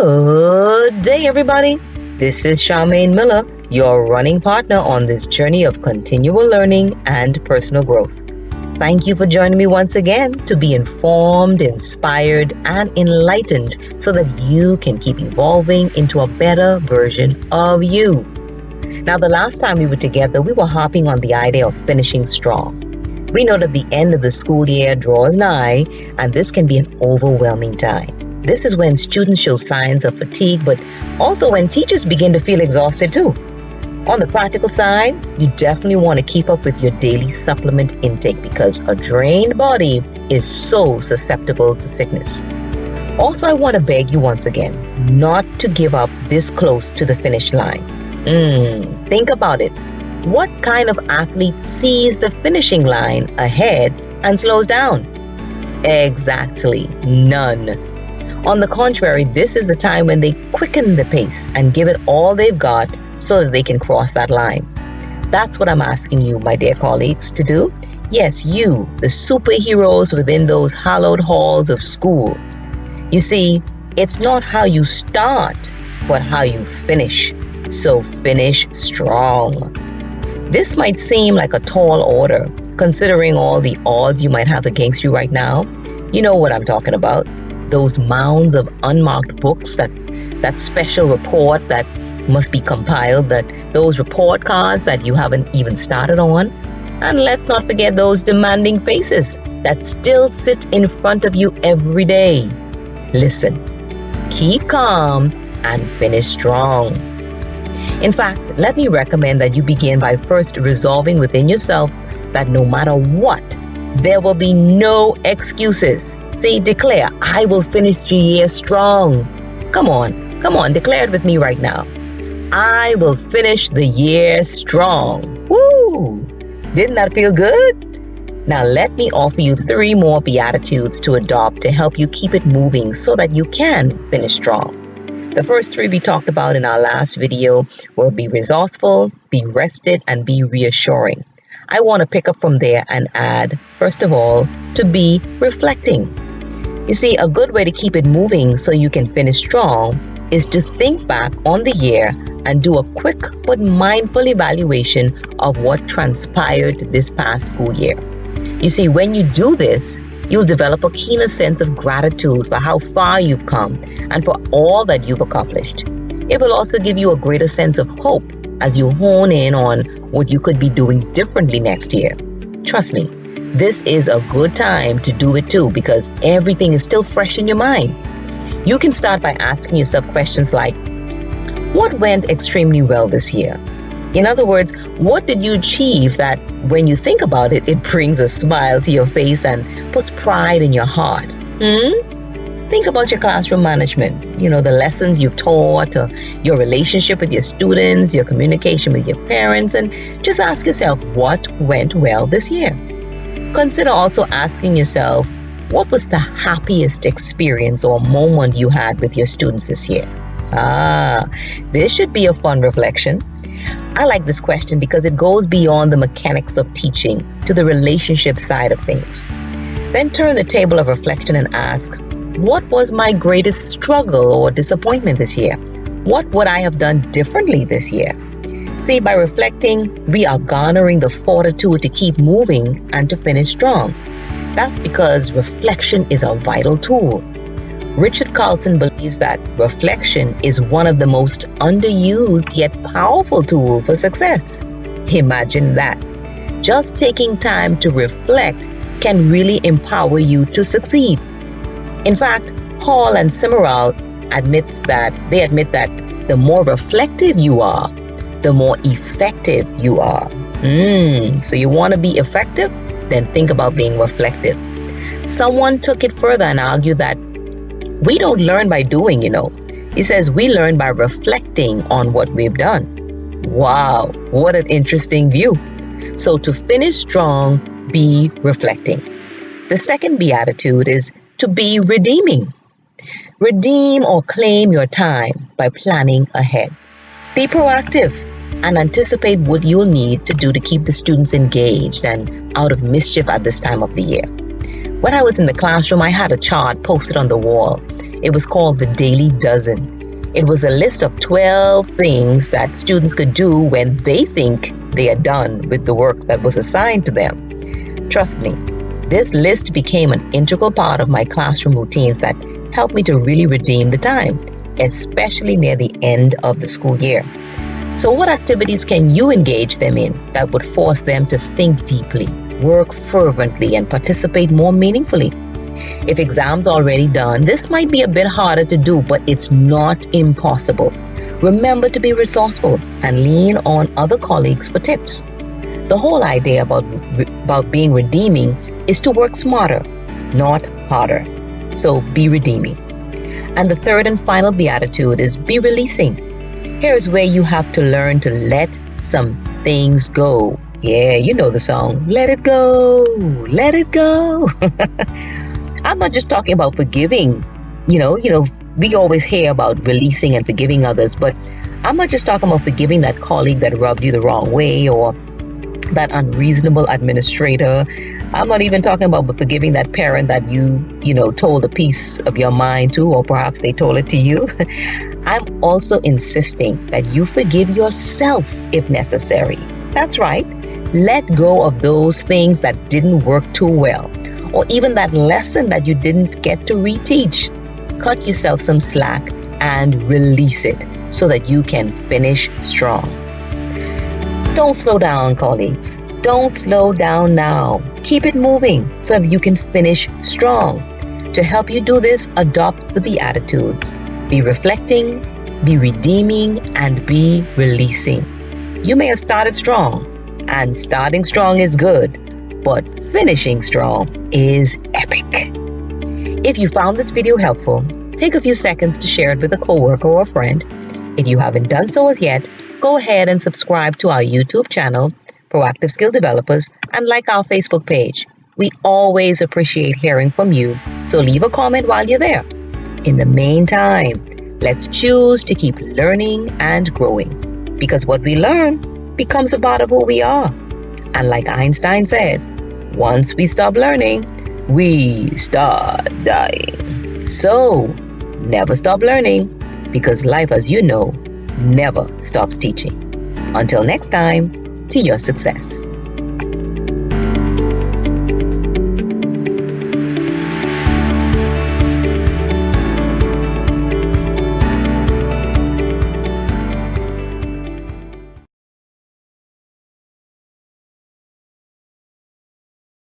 Good day, everybody. This is Charmaine Miller, your running partner on this journey of continual learning and personal growth. Thank you for joining me once again to be informed, inspired, and enlightened so that you can keep evolving into a better version of you. Now, the last time we were together, we were harping on the idea of finishing strong. We know that the end of the school year draws nigh, and this can be an overwhelming time. This is when students show signs of fatigue, but also when teachers begin to feel exhausted too. On the practical side, you definitely want to keep up with your daily supplement intake because a drained body is so susceptible to sickness. Also, I want to beg you once again not to give up this close to the finish line. Think about it. What kind of athlete sees the finishing line ahead and slows down? Exactly, none. On the contrary, this is the time when they quicken the pace and give it all they've got so that they can cross that line. That's what I'm asking you, my dear colleagues, to do. Yes, you, the superheroes within those hallowed halls of school. You see, it's not how you start, but how you finish. So finish strong. This might seem like a tall order, considering all the odds you might have against you right now. You know what I'm talking about. Those mounds of unmarked books, that special report that must be compiled, those report cards that you haven't even started on. And let's not forget those demanding faces that still sit in front of you every day. Listen, keep calm and finish strong. In fact, let me recommend that you begin by first resolving within yourself that no matter what, there will be no excuses. See, declare, I will finish the year strong. Come on, declare it with me right now. I will finish the year strong. Woo! Didn't that feel good? Now let me offer you 3 more Beattitudes to adopt to help you keep it moving so that you can finish strong. The first 3 we talked about in our last video were be resourceful, be rested, and be reassuring. I want to pick up from there and add, first of all, to be reflecting. You see, a good way to keep it moving so you can finish strong is to think back on the year and do a quick but mindful evaluation of what transpired this past school year. You see, when you do this, you'll develop a keener sense of gratitude for how far you've come and for all that you've accomplished. It will also give you a greater sense of hope as you hone in on what you could be doing differently next year. Trust me, this is a good time to do it too because everything is still fresh in your mind. You can start by asking yourself questions like, what went extremely well this year? In other words, what did you achieve that when you think about it, it brings a smile to your face and puts pride in your heart? Think about your classroom management, the lessons you've taught, or your relationship with your students, your communication with your parents, and just ask yourself what went well this year. Consider also asking yourself, what was the happiest experience or moment you had with your students this year? This should be a fun reflection. I like this question because it goes beyond the mechanics of teaching to the relationship side of things. Then turn the table of reflection and ask, what was my greatest struggle or disappointment this year? What would I have done differently this year? See, by reflecting, we are garnering the fortitude to keep moving and to finish strong. That's because reflection is a vital tool. Richard Carlson believes that reflection is one of the most underused yet powerful tools for success. Imagine that. Just taking time to reflect can really empower you to succeed. In fact, Hall and Summerall admit that the more reflective you are, the more effective you are. So you want to be effective? Then think about being reflective. Someone took it further and argued that we don't learn by doing, He says we learn by reflecting on what we've done. Wow, what an interesting view. So to finish strong, be reflecting. The second beatitude is to be redeeming. Redeem or claim your time by planning ahead. Be proactive and anticipate what you'll need to do to keep the students engaged and out of mischief at this time of the year. When I was in the classroom, I had a chart posted on the wall. It was called the Daily Dozen. It was a list of 12 things that students could do when they think they are done with the work that was assigned to them. Trust me, this list became an integral part of my classroom routines that helped me to really redeem the time, especially near the end of the school year. So what activities can you engage them in that would force them to think deeply, work fervently, and participate more meaningfully? If exams are already done, this might be a bit harder to do, but it's not impossible. Remember to be resourceful and lean on other colleagues for tips. The whole idea about being redeeming is to work smarter, not harder. So be redeeming. And the third and final beatitude is be releasing. Here is where you have to learn to let some things go. Yeah, you know the song, let it go, let it go. I'm not just talking about forgiving, we always hear about releasing and forgiving others, but I'm not just talking about forgiving that colleague that rubbed you the wrong way or that unreasonable administrator. I'm not even talking about forgiving that parent that you told a piece of your mind to, or perhaps they told it to you. I'm also insisting that you forgive yourself if necessary. That's right. Let go of those things that didn't work too well, or even that lesson that you didn't get to reteach. Cut yourself some slack and release it so that you can finish strong. Don't slow down, colleagues. Don't slow down now. Keep it moving so that you can finish strong. To help you do this, adopt the Beatitudes. Be reflecting, be redeeming, and be releasing. You may have started strong, and starting strong is good, but finishing strong is epic. If you found this video helpful, take a few seconds to share it with a coworker or a friend. If you haven't done so as yet, go ahead and subscribe to our YouTube channel, Proactive Skill Developers, and like our Facebook page. We always appreciate hearing from you, so leave a comment while you're there. In the meantime, let's choose to keep learning and growing, because what we learn becomes a part of who we are. And like Einstein said, once we stop learning, we start dying. So, never stop learning, because life, as you know, never stops teaching. Until next time, to your success.